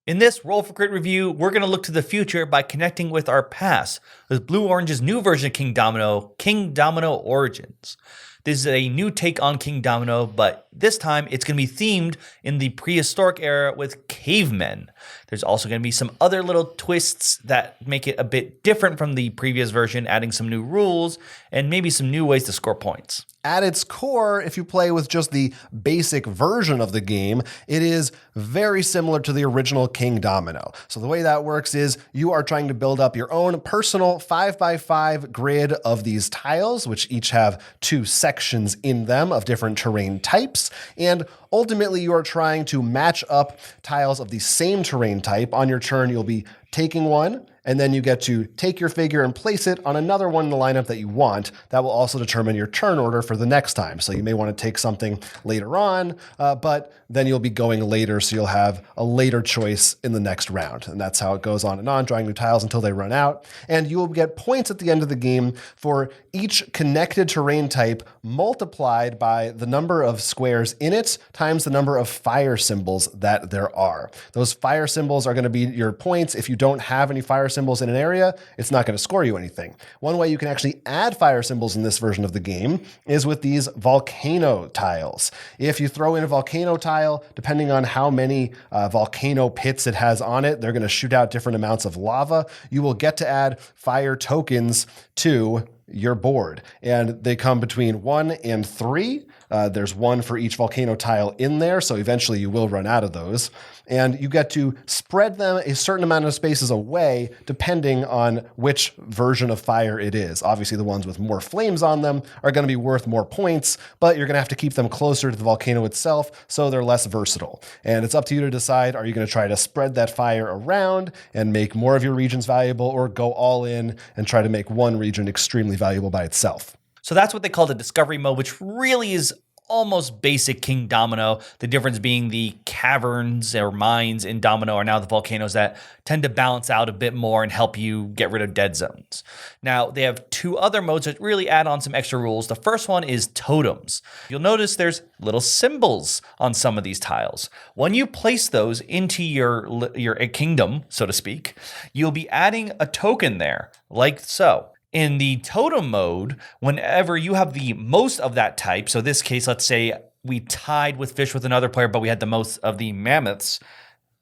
In this Roll for Crit review, we're going to look to the future by connecting with our past with Blue Orange's new version of Kingdomino Origins. This is a new take on Kingdomino, but this time it's going to be themed in the prehistoric era with cavemen. There's also going to be some other little twists that make it a bit different from the previous version, adding some new rules and maybe some new ways to score points. At its core, if you play with just the basic version of the game, it is very similar to the original Kingdomino. So the way that works is you are trying to build up your own personal 5x5 grid of these tiles, which each have 2 sections in them of different terrain types. And ultimately, you are trying to match up tiles of the same terrain type. On your turn, you'll be taking one, and then you get to take your figure and place it on another one in the lineup that you want. That will also determine your turn order for the next time. So you may want to take something later on, but then you'll be going later, so you'll have a later choice in the next round. And that's how it goes on, drawing new tiles until they run out. And you will get points at the end of the game for each connected terrain type multiplied by the number of squares in it times the number of fire symbols that there are. Those fire symbols are going to be your points. If you don't have any fire symbols in an area, it's not going to score you anything. One way you can actually add fire symbols in this version of the game is with these volcano tiles. If you throw in a volcano tile, depending on how many volcano pits it has on it, they're going to shoot out different amounts of lava. You will get to add fire tokens to your board, and they come between 1 and 3. There's 1 for each volcano tile in there, so eventually you will run out of those. And you get to spread them a certain amount of spaces away depending on which version of fire it is. Obviously, the ones with more flames on them are going to be worth more points, but you're going to have to keep them closer to the volcano itself, so they're less versatile. And it's up to you to decide, are you going to try to spread that fire around and make more of your regions valuable, or go all in and try to make one region extremely valuable by itself? So that's what they call the discovery mode, which really is almost basic Kingdomino. The difference being the caverns or mines in Domino are now the volcanoes that tend to balance out a bit more and help you get rid of dead zones. Now, they have 2 other modes that really add on some extra rules. The first one is totems. You'll notice there's little symbols on some of these tiles. When you place those into your kingdom, so to speak, you'll be adding a token there, like so. In the totem mode, whenever you have the most of that type, so this case, let's say we tied with fish with another player, but we had the most of the mammoths,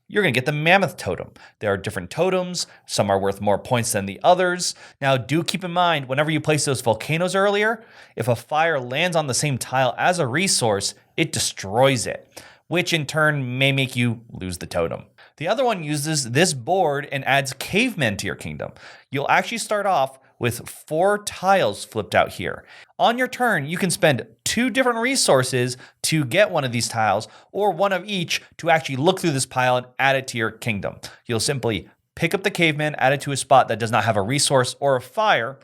you're going to get the mammoth totem. There are different totems. Some are worth more points than the others. Now, do keep in mind, whenever you place those volcanoes earlier, if a fire lands on the same tile as a resource, it destroys it, which in turn may make you lose the totem. The other one uses this board and adds cavemen to your kingdom. You'll actually start off with 4 tiles flipped out here. On your turn, you can spend 2 different resources to get one of these tiles, or 1 of each to actually look through this pile and add it to your kingdom. You'll simply pick up the caveman, add it to a spot that does not have a resource or a fire,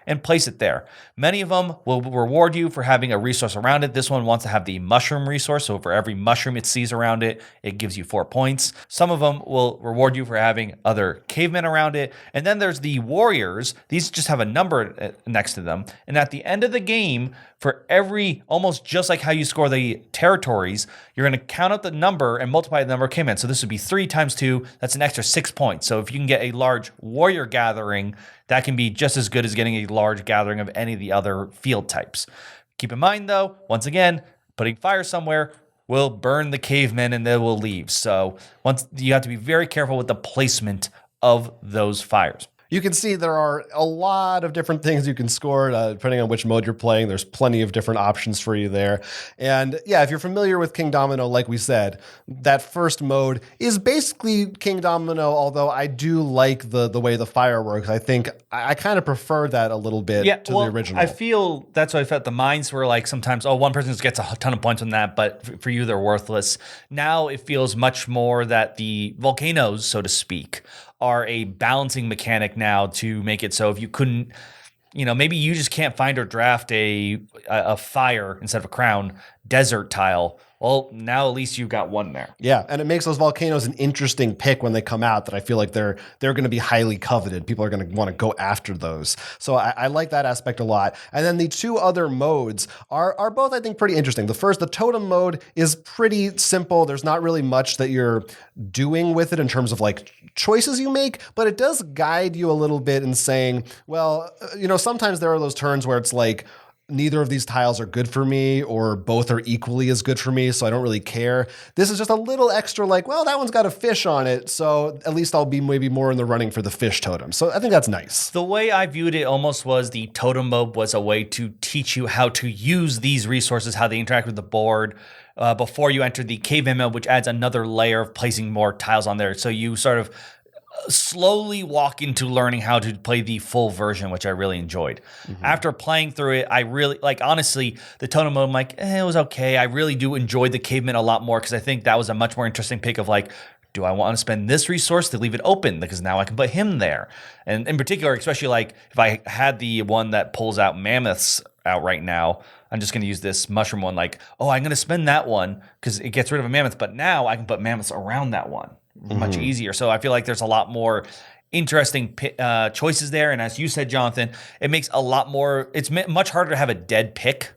and place it there. Many of them will reward you for having a resource around it. This one wants to have the mushroom resource, so for every mushroom it sees around it, it gives you 4 points. Some of them will reward you for having other cavemen around it. And then there's the warriors. These just have a number next to them. And at the end of the game, for every, almost just like how you score the territories, you're going to count out the number and multiply the number of cavemen. So this would be 3 times 2. That's an extra 6 points. So if you can get a large warrior gathering, that can be just as good as getting a large gathering of any of the other field types. Keep in mind, though, once again, putting fire somewhere will burn the cavemen and they will leave. So once you have to be very careful with the placement of those fires. You can see there are a lot of different things you can score depending on which mode you're playing. There's plenty of different options for you there. And yeah, if you're familiar with Kingdomino, like we said, that first mode is basically Kingdomino, although I do like the way the fire works. I think I kind of prefer that a little bit to the original. I feel that's why I felt the mines were like sometimes, one person just gets a ton of points on that, but for you, they're worthless. Now it feels much more that the volcanoes, so to speak, are a balancing mechanic now to make it so if you couldn't, maybe you just can't find or draft a fire instead of a crown desert tile. Well, now at least you've got one there. Yeah, and it makes those volcanoes an interesting pick when they come out that I feel like they're going to be highly coveted. People are going to want to go after those. So I like that aspect a lot. And then the two other modes are both, I think, pretty interesting. The first, the totem mode, is pretty simple. There's not really much that you're doing with it in terms of like choices you make, but it does guide you a little bit in saying, well, sometimes there are those turns where it's like, neither of these tiles are good for me, or both are equally as good for me, so I don't really care. This is just a little extra like, well, that one's got a fish on it, so at least I'll be maybe more in the running for the fish totem. So I think that's nice. The way I viewed it almost was the totem mode was a way to teach you how to use these resources, how they interact with the board, before you enter the caveman mode, which adds another layer of placing more tiles on there. So you sort of slowly walk into learning how to play the full version, which I really enjoyed. After playing through it, I really, honestly, the totem mode, I'm like, it was okay. I really do enjoy the caveman a lot more because I think that was a much more interesting pick of like, do I want to spend this resource to leave it open? Because now I can put him there. And in particular, especially like if I had the one that pulls out mammoths out right now, I'm just going to use this mushroom one. Like, oh, I'm going to spend that one because it gets rid of a mammoth. But now I can put mammoths around that one. Much easier. So I feel like there's a lot more interesting choices there. And as you said, Jonathan, it makes a lot more, it's much harder to have a dead pick.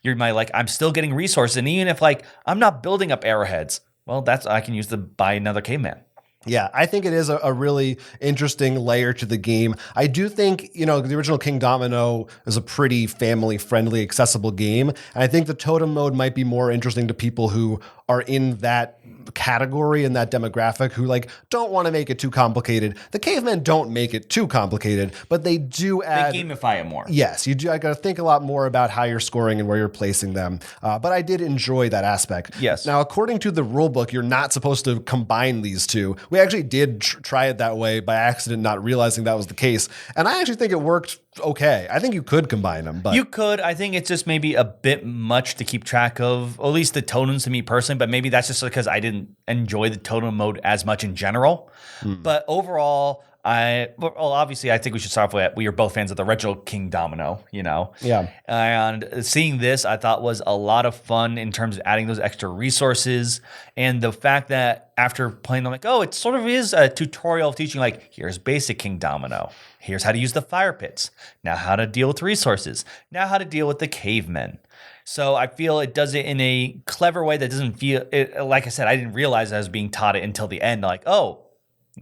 You're like, I'm still getting resources. And even if like, I'm not building up arrowheads, well, I can use to buy another caveman. Yeah, I think it is a really interesting layer to the game. I do think, the original Kingdomino is a pretty family-friendly, accessible game. And I think the totem mode might be more interesting to people who are in that category and that demographic who like don't want to make it too complicated. The cavemen don't make it too complicated, but they do add... They gamify it more. Yes, you do. I got to think a lot more about how you're scoring and where you're placing them. But I did enjoy that aspect. Yes. Now, according to the rule book, you're not supposed to combine these two. We actually did try it that way by accident, not realizing that was the case. And I actually think it worked okay. I think you could combine them, but you could. I think it's just maybe a bit much to keep track of, at least the totems to me personally, but maybe that's just because I didn't enjoy the totem mode as much in general. But overall, obviously, I think we should start off with we are both fans of the original Kingdomino, Yeah. And seeing this, I thought was a lot of fun in terms of adding those extra resources and the fact that after playing, I'm like, oh, it sort of is a tutorial of teaching, like, here's basic Kingdomino. Here's how to use the fire pits. Now how to deal with resources. Now how to deal with the cavemen. So I feel it does it in a clever way that doesn't feel, like I said, I didn't realize I was being taught it until the end. Like, oh,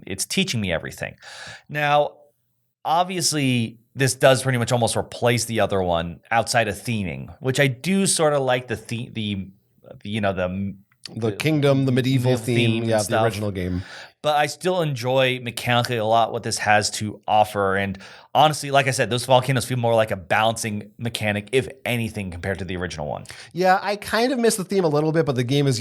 it's teaching me everything. Now, obviously, this does pretty much almost replace the other one outside of theming, which I do sort of like the kingdom, the medieval theme, stuff. The original game. But I still enjoy mechanically a lot what this has to offer. And honestly, like I said, those volcanoes feel more like a balancing mechanic, if anything, compared to the original one. Yeah, I kind of miss the theme a little bit, but the game is,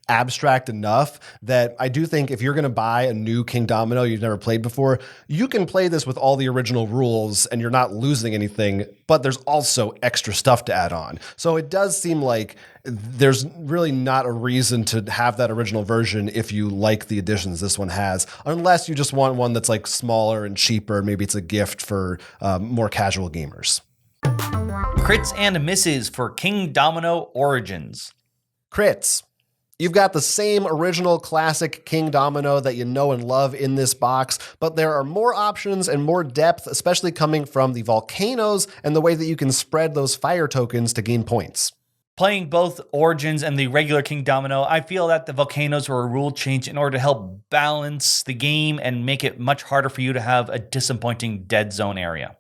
abstract enough that I do think if you're going to buy a new Kingdomino you've never played before, you can play this with all the original rules and you're not losing anything, but there's also extra stuff to add on. So it does seem like there's really not a reason to have that original version if you like the additions this one has, unless you just want one that's like smaller and cheaper. Maybe it's a gift for more casual gamers. Crits and misses for Kingdomino Origins. Crits. You've got the same original classic Kingdomino that you know and love in this box, but there are more options and more depth, especially coming from the volcanoes and the way that you can spread those fire tokens to gain points. Playing both Origins and the regular Kingdomino, I feel that the volcanoes were a rule change in order to help balance the game and make it much harder for you to have a disappointing dead zone area.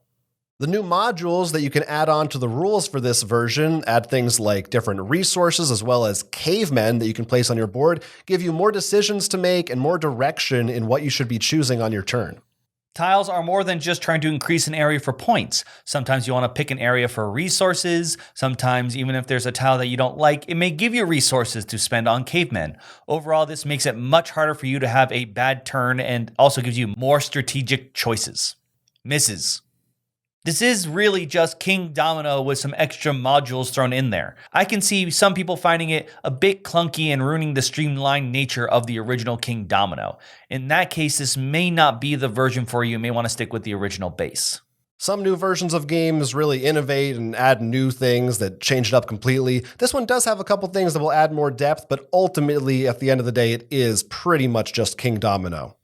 The new modules that you can add on to the rules for this version add things like different resources as well as cavemen that you can place on your board, give you more decisions to make and more direction in what you should be choosing on your turn. Tiles are more than just trying to increase an area for points. Sometimes you want to pick an area for resources. Sometimes, even if there's a tile that you don't like, it may give you resources to spend on cavemen. Overall, this makes it much harder for you to have a bad turn and also gives you more strategic choices. Misses. This is really just Kingdomino with some extra modules thrown in there. I can see some people finding it a bit clunky and ruining the streamlined nature of the original Kingdomino. In that case, this may not be the version for you. You may want to stick with the original base. Some new versions of games really innovate and add new things that change it up completely. This one does have a couple things that will add more depth, but ultimately, at the end of the day, it is pretty much just Kingdomino.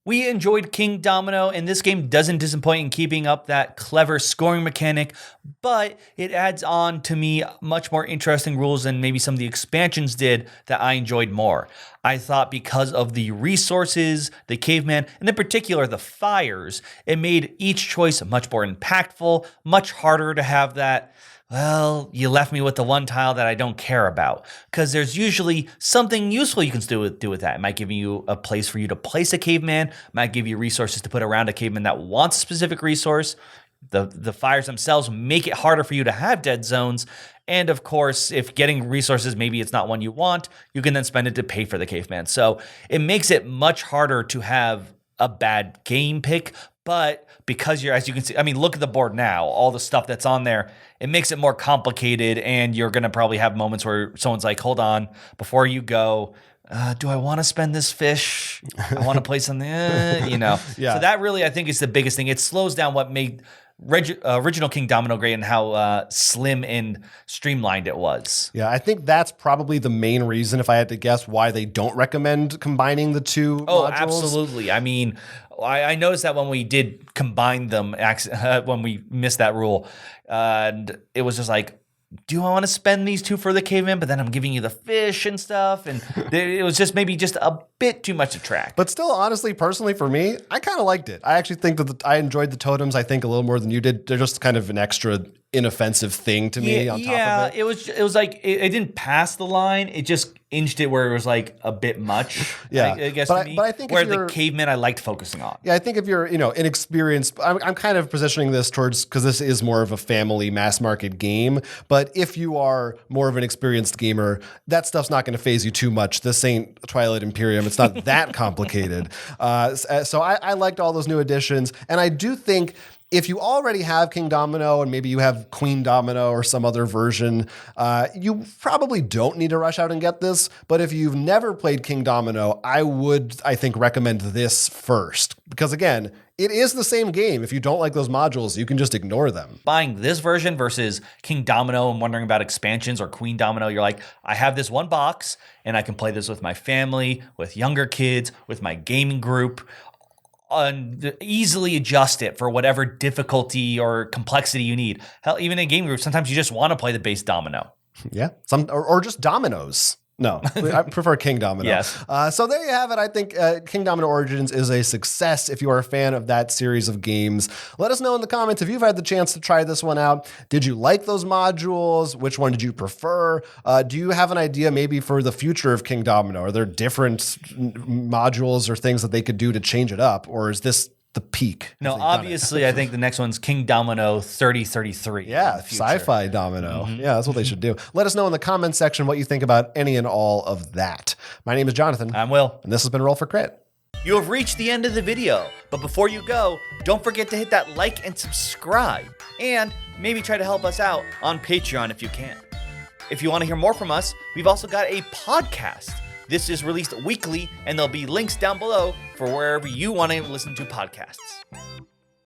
We enjoyed Kingdomino, and this game doesn't disappoint in keeping up that clever scoring mechanic, but it adds on to me much more interesting rules than maybe some of the expansions did that I enjoyed more. I thought because of the resources, the caveman, and in particular the fires, it made each choice much more impactful, much harder to have that, well, you left me with the one tile that I don't care about. Because there's usually something useful you can do with that. It might give you a place for you to place a caveman, might give you resources to put around a caveman that wants a specific resource. The fires themselves make it harder for you to have dead zones. And of course, if getting resources, maybe it's not one you want, you can then spend it to pay for the caveman. So it makes it much harder to have a bad game pick. But because as you can see, I mean, look at the board now, all the stuff that's on there, it makes it more complicated. And you're going to probably have moments where someone's like, hold on, before you go, do I want to spend this fish? I want to play something, Yeah. So that really, I think, is the biggest thing. It slows down what made original Kingdomino great and how slim and streamlined it was. Yeah, I think that's probably the main reason, if I had to guess, why they don't recommend combining the two modules. Absolutely. I mean, I noticed that when we did combine them, when we missed that rule, and it was just like, do I want to spend these two for the caveman, but then I'm giving you the fish and stuff? And it was just maybe just a bit too much to track. But still, honestly, personally, for me, I kind of liked it. I actually think that I enjoyed the totems, I think, a little more than you did. They're just kind of an extra inoffensive thing to me on top of it. It was like, it didn't pass the line. It just inched it where it was like a bit much. Yeah. I guess but to me. But I think where the caveman I liked focusing on. Yeah, I think if you're, inexperienced, I'm kind of positioning this towards, because this is more of a family mass market game. But if you are more of an experienced gamer, that stuff's not going to phase you too much. This ain't Twilight Imperium. It's not that complicated. So I liked all those new additions. And I do think if you already have Kingdomino and maybe you have Queendomino or some other version, you probably don't need to rush out and get this. But if you've never played Kingdomino, I think, recommend this first. Because again, it is the same game. If you don't like those modules, you can just ignore them. Buying this version versus Kingdomino and wondering about expansions or Queendomino, you're like, I have this one box and I can play this with my family, with younger kids, with my gaming group, and easily adjust it for whatever difficulty or complexity you need. Hell, even in game groups, sometimes you just want to play the base domino. Yeah, or just dominoes. No, I prefer Kingdomino. Yes. So there you have it. I think Kingdomino Origins is a success if you are a fan of that series of games. Let us know in the comments if you've had the chance to try this one out. Did you like those modules? Which one did you prefer? Do you have an idea maybe for the future of Kingdomino? Are there different modules or things that they could do to change it up? Or is this the peak? No, obviously, I think the next one's Kingdomino 3033. Yeah, sci-fi domino. Mm-hmm. Yeah, that's what they should do. Let us know in the comments section what you think about any and all of that. My name is Jonathan. I'm Will. And this has been Roll for Crit. You have reached the end of the video, but before you go, don't forget to hit that like and subscribe, and maybe try to help us out on Patreon if you can. If you want to hear more from us, we've also got a podcast. This is released weekly, and there'll be links down below for wherever you want to listen to podcasts.